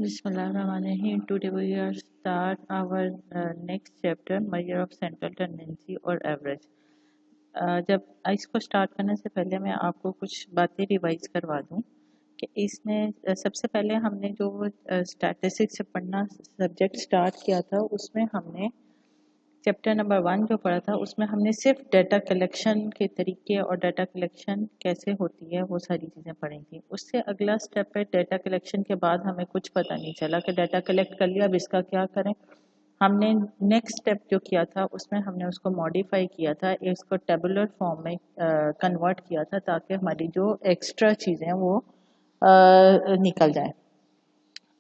Bismillahirrahmanirrahim. Today we are start our next chapter measure of central tendency और average. जब इसको start करने से पहले मैं आपको कुछ बातें रिवाइज करवा दूं कि इसमें सबसे पहले हमने जो स्टैटिस्टिक्स से पढ़ना सब्जेक्ट स्टार्ट किया था उसमें हमने चैप्टर नंबर 1 जो पढ़ा था उसमें हमने सिर्फ डाटा कलेक्शन के तरीके और डाटा कलेक्शन कैसे होती है वो सारी चीज़ें पढ़ी थी। उससे अगला स्टेप है डाटा कलेक्शन के बाद हमें कुछ पता नहीं चला कि डाटा कलेक्ट कर लिया अब इसका क्या करें। हमने नेक्स्ट स्टेप जो किया था उसमें हमने उसको मॉडिफाई किया था, इसको टेबुलर फॉर्म में कन्वर्ट किया था ताकि हमारी जो एक्स्ट्रा चीज़ें वो निकल जाए।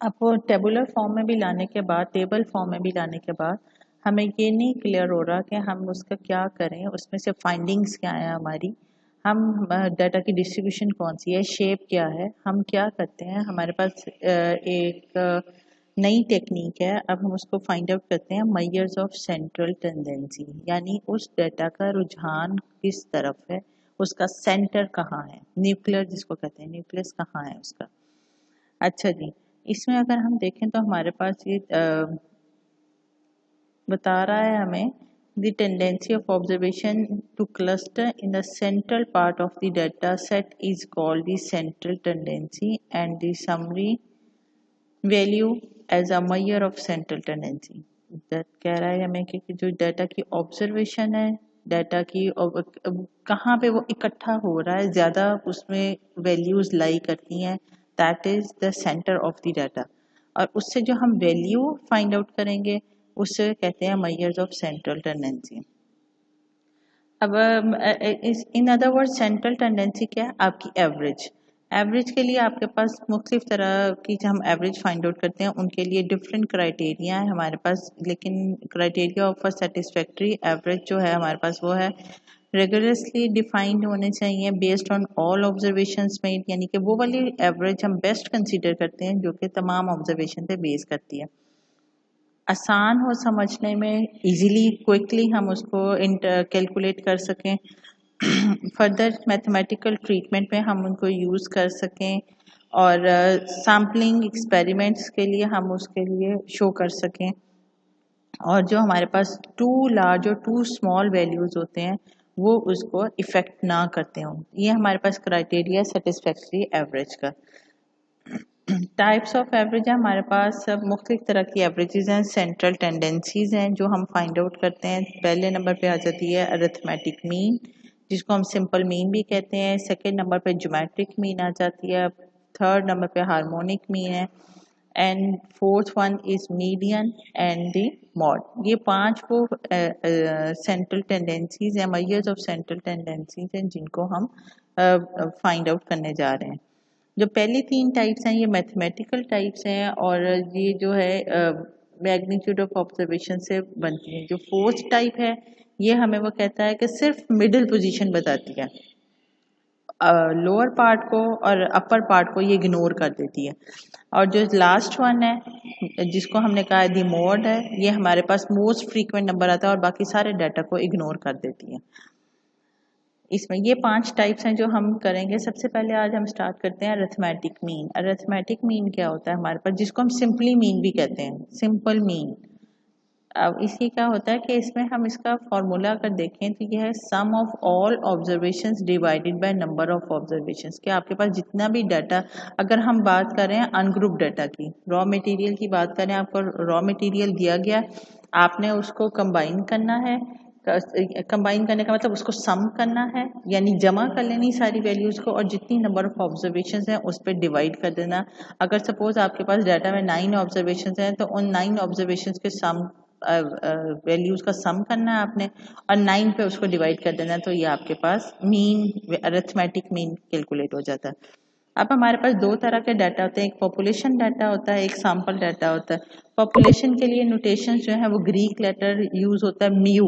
अब वो टेबुलर फॉर्म में भी लाने के बाद, टेबल फॉर्म में भी लाने के बाद हमें ये नहीं क्लियर हो रहा कि हम उसका क्या करें, उसमें से फाइंडिंग्स क्या है हमारी, हम डाटा की डिस्ट्रीब्यूशन कौन सी है, शेप क्या है, हम क्या करते हैं। हमारे पास एक नई टेक्निक है, अब हम उसको फाइंड आउट करते हैं मेजर्स ऑफ सेंट्रल टेंडेंसी, यानी उस डाटा का रुझान किस तरफ है, उसका सेंटर कहाँ है, न्यूक्लियर जिसको कहते हैं, न्यूक्लियस कहाँ है उसका। अच्छा जी, इसमें अगर हम देखें तो हमारे पास ये बता रहा है हमें the tendency of observation to cluster in the central part of the data set is called the central tendency and the summary value as a measure of central tendency. कह रहा है हमें कि जो डाटा की ऑब्जर्वेशन है, data की कहाँ पे वो इकट्ठा हो रहा है, ज़्यादा उसमें वैल्यूज लाई करती हैं, that is the centre of the data. और उससे जो हम वैल्यू फाइंड आउट करेंगे उससे कहते हैं मेजर्स ऑफ सेंट्रल टेंडेंसी। अब in other word central tendency क्या है, आपकी एवरेज। एवरेज के लिए आपके पास मुख्तलिफ तरह की जो हम एवरेज फाइंड आउट करते हैं उनके लिए डिफरेंट क्राइटेरिया है हमारे पास, लेकिन criteria of a satisfactory average जो है हमारे पास वो है रेगुलरली डिफाइंड होने चाहिए based on all observations made, यानी कि वो वाली एवरेज हम बेस्ट कंसीडर करते हैं जो कि तमाम ऑब्जर्वेशन पे बेस करती है, आसान हो समझने में, इजीली क्विकली हम उसको कैलकुलेट कर सकें, फर्दर मैथमेटिकल ट्रीटमेंट में हम उनको यूज़ कर सकें और सैम्पलिंग एक्सपेरिमेंट्स के लिए हम उसके लिए शो कर सकें, और जो हमारे पास टू लार्ज और टू स्मॉल वैल्यूज़ होते हैं वो उसको इफ़ेक्ट ना करते हों। ये हमारे पास क्राइटेरिया सेटिस्फैक्ट्री एवरेज का। टाइप्स ऑफ एवरेज है हमारे पास, सब मुख्तलिफ तरह की एवरेजेस हैं, सेंट्रल टेंडेंसीज हैं जो हम फाइंड आउट करते हैं। पहले नंबर पे आ जाती है अरिथमेटिक मीन जिसको हम सिंपल मीन भी कहते हैं, सेकेंड नंबर पे ज्योमेट्रिक मीन आ जाती है, थर्ड नंबर पे हार्मोनिक मीन है, and fourth one is median and the mod. ये पांच वो सेंट्रल टेंडेंसीज हैं, मेजर्स ऑफ सेंट्रल टेंडेंसीज हैं जिनको हम फाइंड आउट करने जा रहे हैं। जो पहली तीन टाइप्स हैं ये मैथमेटिकल टाइप्स हैं और ये जो है मैग्नीट्यूड ऑफ ऑब्जर्वेशन से बनती है। जो फोर्थ टाइप है ये हमें वो कहता है कि सिर्फ मिडिल पोजीशन बताती है, लोअर पार्ट को और अपर पार्ट को ये इग्नोर कर देती है। और जो लास्ट वन है जिसको हमने कहा दी मोड है, ये हमारे पास मोस्ट फ्रीक्वेंट नंबर आता है और बाकी सारे डाटा को इग्नोर कर देती है। इसमें ये पांच टाइप्स हैं जो हम करेंगे। सबसे पहले आज हम स्टार्ट करते हैं अरिथमेटिक मीन। अरिथमेटिक मीन क्या होता है हमारे पास, जिसको हम सिंपली मीन भी कहते हैं, सिंपल मीन। अब इसी क्या होता है कि इसमें हम इसका फॉर्मूला अगर देखें तो यह है sum of all observations divided by number of observations. कि आपके पास जितना भी डाटा, अगर हम बात करें अनग्रुप डाटा की, रॉ मटेरियल की बात करें, आपको रॉ मटेरियल दिया गया, आपने उसको कंबाइन करना है। कंबाइन करने का मतलब उसको सम करना है, यानी जमा कर लेनी सारी वैल्यूज को और जितनी नंबर ऑफ ऑब्जर्वेशंस हैं उस पर डिवाइड कर देना। अगर सपोज आपके पास डाटा में 9 ऑब्जर्वेशंस हैं तो उन 9 ऑब्जर्वेशंस के सम वैल्यूज का सम करना है आपने और 9 पे उसको डिवाइड कर देना है, तो ये आपके पास मीन, अरिथमेटिक मीन कैलकुलेट हो जाता है। अब हमारे पास दो तरह के डाटा होते हैं, एक पॉपुलेशन डाटा होता है, एक सैंपल डाटा होता है। पॉपुलेशन के लिए नोटेशन जो है वो ग्रीक लेटर यूज होता है म्यू,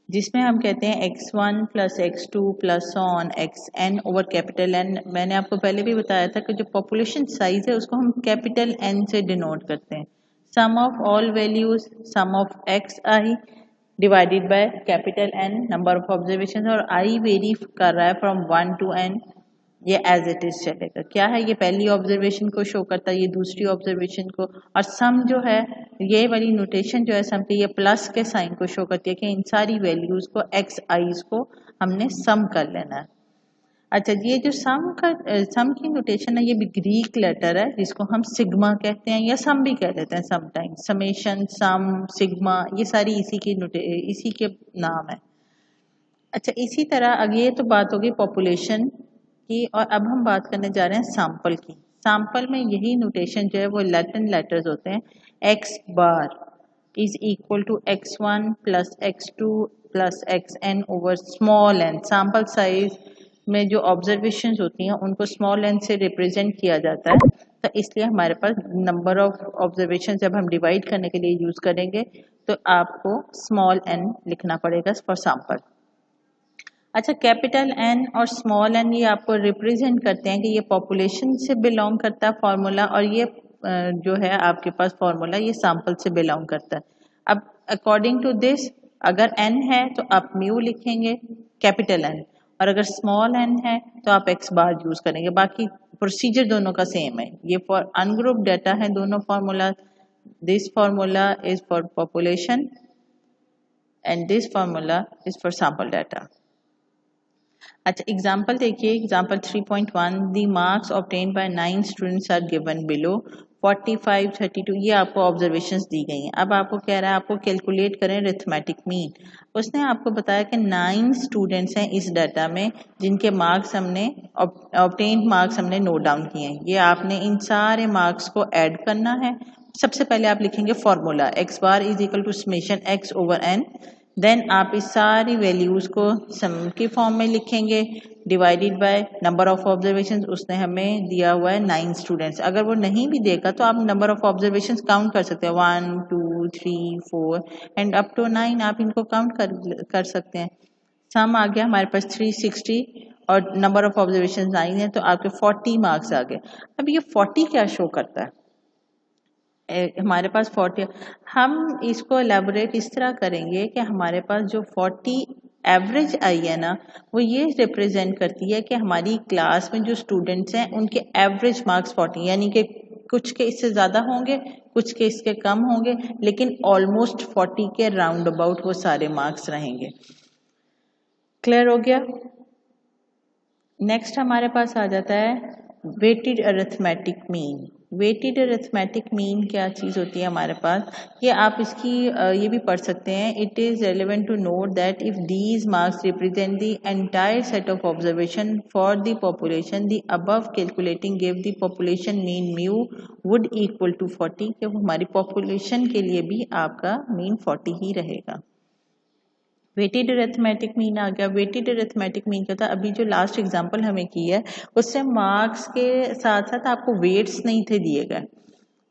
जिसमें हम कहते हैं x1 plus x2 plus on xn over capital N। मैंने आपको पहले भी बताया था कि जो पॉपुलेशन साइज है उसको हम कैपिटल N से डिनोट करते हैं। Sum of all values sum of xi divided by capital N number of observation, और i वेरी कर रहा है फ्रॉम 1 to n। ये एज इट इज चलेगा। क्या है, ये पहली ऑब्जर्वेशन को शो करता है, ये दूसरी ऑब्जर्वेशन को, और सम जो है ये वाली नोटेशन जो है सम की, ये प्लस के साइन को शो करती है कि इन सारी वैल्यूज को एक्स आईज को हमने सम कर लेना है। अच्छा, ये जो सम की नोटेशन है ये भी ग्रीक लेटर है जिसको हम सिग्मा कहते हैं या सम भी कह लेते हैं समटाइम्स। समेशन, सम, सिग्मा, ये सारी इसी के नाम है। अच्छा, इसी तरह अगर ये तो बात होगी पॉपुलेशन की, और अब हम बात करने जा रहे हैं सैंपल की। सैंपल में यही नोटेशन जो है वो लैटिन लेटर्स होते हैं। X bar is equal to x1 plus x2 plus xn over small N. Sample size में जो ऑब्जर्वेशंस होती हैं उनको स्मॉल एन से रिप्रेजेंट किया जाता है, तो इसलिए हमारे पास नंबर ऑफ ऑब्जर्वेशन जब हम डिवाइड करने के लिए यूज करेंगे तो आपको स्मॉल एन लिखना पड़ेगा फॉर सैंपल। अच्छा, कैपिटल एन और स्मॉल एन ये आपको रिप्रेजेंट करते हैं कि ये पॉपुलेशन से बिलोंग करता है फॉर्मूला, और ये जो है आपके पास फॉर्मूला ये सैंपल से बिलोंग करता है। अब अकॉर्डिंग टू दिस अगर एन है तो आप म्यू लिखेंगे कैपिटल एन, और अगर स्मॉल एन है तो आप एक्स बार यूज करेंगे। बाकी प्रोसीजर दोनों का सेम है। ये फॉर अनग्रुप डाटा है दोनों formula. This formula is for population and this formula is for sample data. अच्छा, एग्जाम्पल देखिए, example 3.1, the marks obtain by 9 students are given below 45, 32, ये आपको ऑब्जर्वेशंस दी गई हैं। अब आपको कह रहा है आपको कैलकुलेट करें अरिथमेटिक मीन। उसने आपको बताया कि 9 स्टूडेंट्स हैं इस डाटा में जिनके मार्क्स हमने ऑब्टेन मार्क्स हमने नोट डाउन किए हैं। ये आपने इन सारे मार्क्स को ऐड करना है। सबसे पहले आप लिखेंगे formula X bar is equal to summation X over N, then आप इस सारी वैल्यूज को सम के फॉर्म में लिखेंगे divided by number of observations. उसने हमें दिया हुआ है 9 स्टूडेंट्स। अगर वो नहीं भी देगा तो आप नंबर ऑफ ऑब्जर्वेशंस काउंट कर सकते हैं, 1 2 3 4 एंड अप टू 9 आप इनको काउंट कर सकते हैं। सम आ गया हमारे पास 360 और नंबर ऑफ ऑब्जर्वेशंस 9 है, तो आपके 40 मार्क्स आ गए। अब ये 40 क्या शो करता है? हमारे पास 40, हम इसको एलेबोरेट इस तरह करेंगे कि हमारे पास जो 40 एवरेज आई है ना, वो ये रिप्रेजेंट करती है कि हमारी क्लास में जो स्टूडेंट्स हैं उनके एवरेज मार्क्स 40, यानी कि कुछ के इससे ज़्यादा होंगे, कुछ के इसके कम होंगे, लेकिन ऑलमोस्ट 40 के राउंड अबाउट वो सारे मार्क्स रहेंगे। क्लियर हो गया? नेक्स्ट हमारे पास आ जाता है weighted arithmetic mean. Weighted arithmetic mean क्या चीज़ होती है हमारे पास, ये आप इसकी ये भी पढ़ सकते हैं। It is relevant to note that if these marks represent the entire set of observation for the population, the above calculating give the population mean mu would equal to 40, कि हमारी पॉपुलेशन के लिए भी आपका मीन 40 ही रहेगा। Weighted arithmetic mean आ गया। Weighted arithmetic mean क्या था, अभी जो लास्ट एग्जांपल हमें की है उससे मार्क्स के साथ साथ आपको वेट्स नहीं थे दिए गए,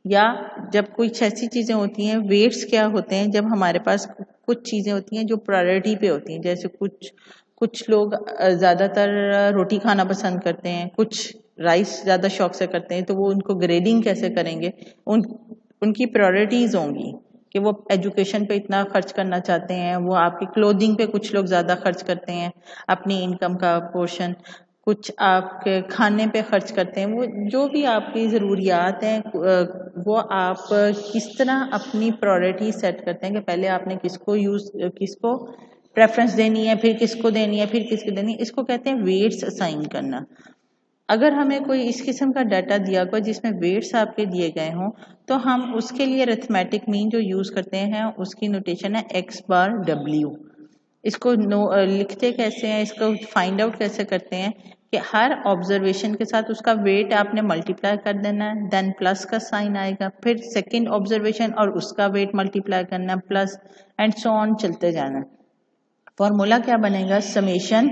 या जब कुछ ऐसी चीज़ें होती हैं, वेट्स क्या होते हैं, जब हमारे पास कुछ चीज़ें होती हैं जो प्रायोरिटी पे होती हैं, जैसे कुछ लोग ज़्यादातर रोटी खाना पसंद करते हैं, कुछ राइस ज़्यादा शौक से करते हैं, तो वो उनको ग्रेडिंग कैसे करेंगे, उनकी प्रायोरिटीज़ होंगी कि वो एजुकेशन पे इतना खर्च करना चाहते हैं, वो आपकी क्लोथिंग पे कुछ लोग ज़्यादा खर्च करते हैं अपनी इनकम का पोर्शन, कुछ आपके खाने पे खर्च करते हैं। वो जो भी आपकी ज़रूरियात हैं वो आप किस तरह अपनी प्रायोरिटी सेट करते हैं कि पहले आपने किसको प्रेफरेंस देनी है, फिर किसको देनी है, फिर किसको देनी है, इसको कहते हैं वेट्स असाइन करना। अगर हमें कोई इस किस्म का डाटा दिया गया जिसमें वेट्स आपके दिए गए हों, तो हम उसके लिए अरिथमेटिक मीन जो यूज़ करते हैं उसकी नोटेशन है एक्स बार डब्ल्यू। इसको लिखते कैसे हैं, इसको फाइंड आउट कैसे करते हैं कि हर ऑब्जर्वेशन के साथ उसका वेट आपने मल्टीप्लाई कर देना है, देन प्लस का साइन आएगा, फिर सेकंड ऑब्जर्वेशन और उसका वेट मल्टीप्लाई करना है, प्लस एंड सो ऑन चलते जाना है। फॉर्मूला क्या बनेगा, summation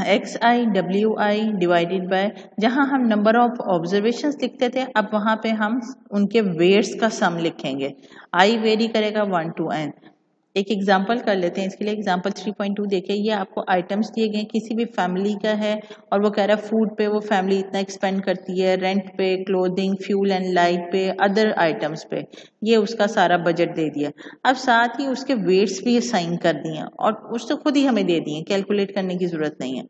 x I W I divided by, जहां हम नंबर ऑफ ऑब्जर्वेशंस लिखते थे अब वहां पे हम उनके वेट्स का सम लिखेंगे। आई वेरी करेगा 1 to n। एक एग्जांपल कर लेते हैं इसके लिए। एग्जांपल 3.2 देखिए, ये आपको आइटम्स दिए गए किसी भी फैमिली का है और वो कह रहा है फूड पे वो फैमिली इतना एक्सपेंड करती है, रेंट पे, क्लोथिंग, फ्यूल एंड लाइट पे, अदर आइटम्स पे, ये उसका सारा बजट दे दिया। अब साथ ही उसके वेट्स भी असाइन कर दिए और उससे खुद ही हमें दे दिए, कैलकुलेट करने की जरूरत नहीं है।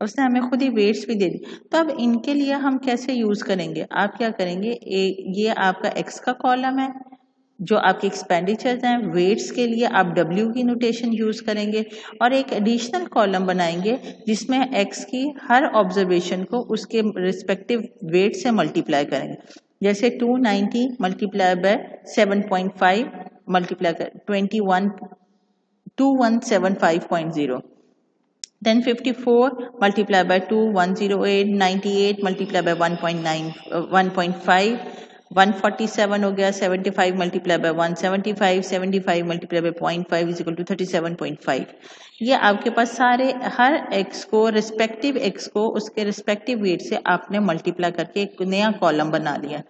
उसने हमें खुद ही वेट्स भी दे दी। तो अब इनके लिए हम कैसे यूज़ करेंगे, आप क्या करेंगे, ये आपका एक्स का कॉलम है जो आपके एक्सपेंडिचर्स हैं, वेट्स के लिए आप डब्ल्यू की नोटेशन यूज़ करेंगे और एक एडिशनल कॉलम बनाएंगे जिसमें एक्स की हर ऑब्जर्वेशन को उसके रिस्पेक्टिव वेट से मल्टीप्लाई करेंगे। जैसे 290 मल्टीप्लाई बाय 7.5 मल्टीप्लाई कर 2175.0, then 54 multiplied by 2 108 98 multiplied by 1.9 1.5 147 हो गया, 75 multiply by 175 75 multiply by 0.5 is equal to 37.5। ये आपके पास सारे हर एक्स को रिस्पेक्टिव एक्स को उसके रिस्पेक्टिव वेट से आपने मल्टीप्लाई करके एक नया कॉलम बना लिया।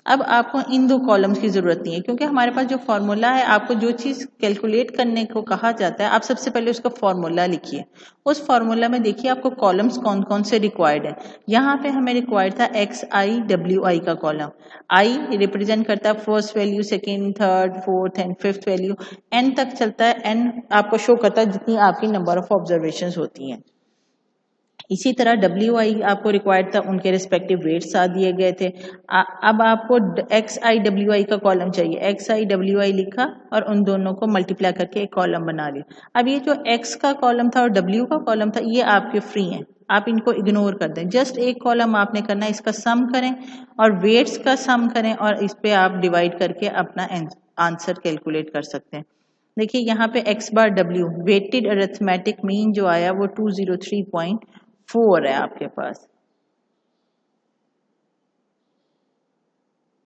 अब आपको इन दो कॉलम्स की जरूरत नहीं है क्योंकि हमारे पास जो फॉर्मूला है, आपको जो चीज कैलकुलेट करने को कहा जाता है आप सबसे पहले उसका फॉर्मूला लिखिए। उस फॉर्मूला में देखिए आपको कॉलम्स कौन कौन से रिक्वायर्ड है। यहाँ पे हमें रिक्वायर्ड था एक्स आई डब्ल्यू आई का कॉलम। आई रिप्रेजेंट करता है first value, second, third, fourth and fifth value. N तक चलता है, एन आपको शो करता है जितनी आपकी नंबर ऑफ ऑब्जर्वेशन होती हैं। इसी तरह डब्ल्यू आई आपको रिक्वायर्ड था, उनके रिस्पेक्टिव वेट्स आ दिए गए थे। अब आपको एक्स आई डब्ल्यू आई का कॉलम चाहिए, एक्स आई डब्ल्यू आई लिखा और उन दोनों को मल्टीप्लाई करके एक कॉलम बना लिया। अब ये जो एक्स का कॉलम था और डब्ल्यू का कॉलम था ये आपके फ्री हैं, आप इनको इग्नोर कर दें। जस्ट एक कॉलम आपने करना है, इसका सम करें और वेट्स का सम करें और इस पे आप डिवाइड करके अपना आंसर कैलकुलेट कर सकते हैं। देखिए यहाँ पे एक्स बार डब्ल्यू वेटेड अरिथमेटिक मीन जो आया वो 203.4 है आपके पास।